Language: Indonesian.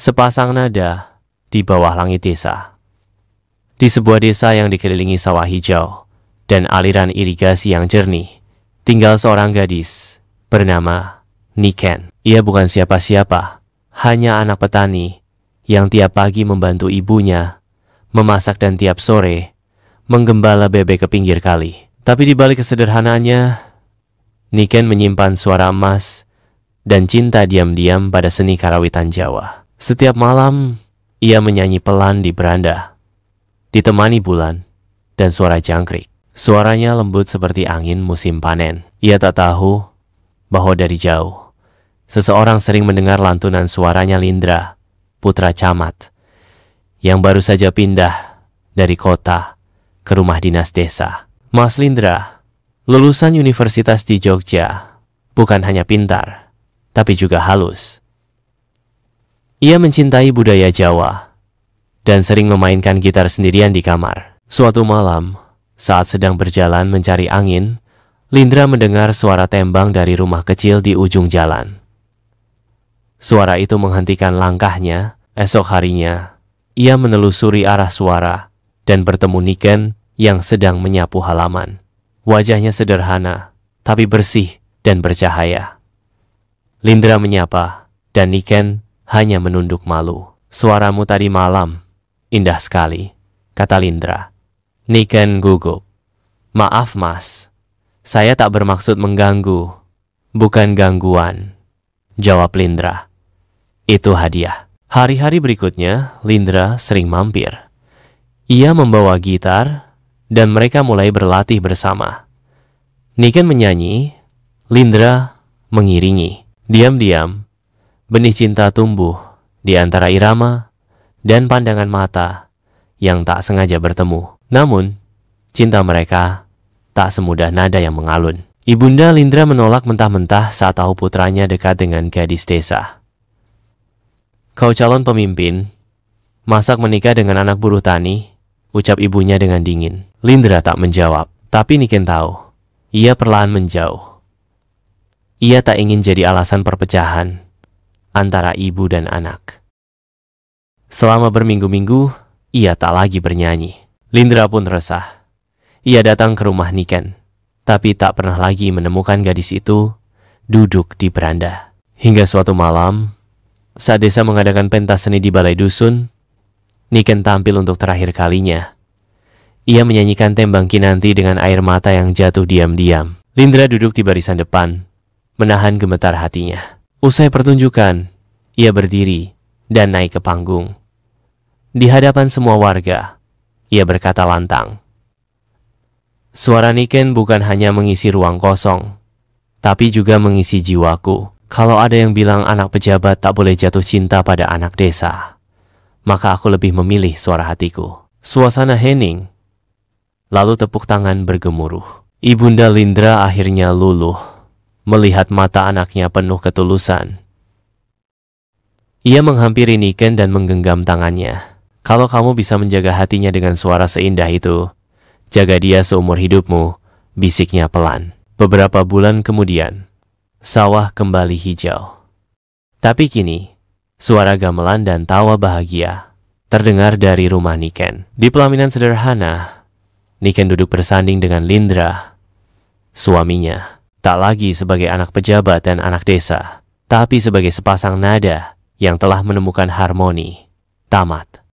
Sepasang nada di bawah langit desa. Di sebuah desa yang dikelilingi sawah hijau dan aliran irigasi yang jernih, tinggal seorang gadis bernama Niken. Ia bukan siapa-siapa, hanya anak petani yang tiap pagi membantu ibunya memasak dan tiap sore menggembala bebek ke pinggir kali. Tapi di balik kesederhanaannya, Niken menyimpan suara emas dan cinta diam-diam pada seni karawitan Jawa. Setiap malam, ia menyanyi pelan di beranda, ditemani bulan dan suara jangkrik. Suaranya lembut seperti angin musim panen. Ia tak tahu bahwa dari jauh, seseorang sering mendengar lantunan suaranya Lindra, putra camat, yang baru saja pindah dari kota ke rumah dinas desa. Mas Lindra, lulusan universitas di Jogja, bukan hanya pintar, tapi juga halus. Ia mencintai budaya Jawa dan sering memainkan gitar sendirian di kamar. Suatu malam, saat sedang berjalan mencari angin, Lindra mendengar suara tembang dari rumah kecil di ujung jalan. Suara itu menghentikan langkahnya. Esok harinya, ia menelusuri arah suara dan bertemu Niken yang sedang menyapu halaman. Wajahnya sederhana, tapi bersih dan bercahaya. Lindra menyapa, dan Niken hanya menunduk malu. Suaramu tadi malam indah sekali, kata Lindra. Niken gugup. Maaf mas, saya tak bermaksud mengganggu. Bukan gangguan, jawab Lindra. Itu hadiah. Hari-hari berikutnya, Lindra sering mampir. Ia membawa gitar dan mereka mulai berlatih bersama. Niken menyanyi, Lindra mengiringi. Diam-diam, benih cinta tumbuh di antara irama dan pandangan mata yang tak sengaja bertemu. Namun, cinta mereka tak semudah nada yang mengalun. Ibunda Lindra menolak mentah-mentah saat tahu putranya dekat dengan gadis desa. Kau calon pemimpin, masak menikah dengan anak buruh tani, ucap ibunya dengan dingin. Lindra tak menjawab, tapi Niken tahu. Ia perlahan menjauh. Ia tak ingin jadi alasan perpecahan antara ibu dan anak. Selama berminggu-minggu, ia tak lagi bernyanyi. Lindra pun resah. Ia datang ke rumah Niken, tapi tak pernah lagi menemukan gadis itu duduk di beranda. Hingga suatu malam, saat desa mengadakan pentas seni di balai dusun, Niken tampil untuk terakhir kalinya. Ia menyanyikan tembang kinanti dengan air mata yang jatuh diam-diam. Lindra duduk di barisan depan, menahan gemetar hatinya. Usai pertunjukan, ia berdiri dan naik ke panggung. Di hadapan semua warga, ia berkata lantang. Suara Niken bukan hanya mengisi ruang kosong, tapi juga mengisi jiwaku. Kalau ada yang bilang anak pejabat tak boleh jatuh cinta pada anak desa, maka aku lebih memilih suara hatiku. Suasana hening, lalu tepuk tangan bergemuruh. Ibunda Lindra akhirnya luluh melihat mata anaknya penuh ketulusan. Ia menghampiri Niken dan menggenggam tangannya. Kalau kamu bisa menjaga hatinya dengan suara seindah itu, jaga dia seumur hidupmu, bisiknya pelan. Beberapa bulan kemudian, sawah kembali hijau. Tapi kini, suara gamelan dan tawa bahagia terdengar dari rumah Niken. Di pelaminan sederhana, Niken duduk bersanding dengan Lindra, suaminya. Tak lagi sebagai anak pejabat dan anak desa, tapi sebagai sepasang nada yang telah menemukan harmoni. Tamat.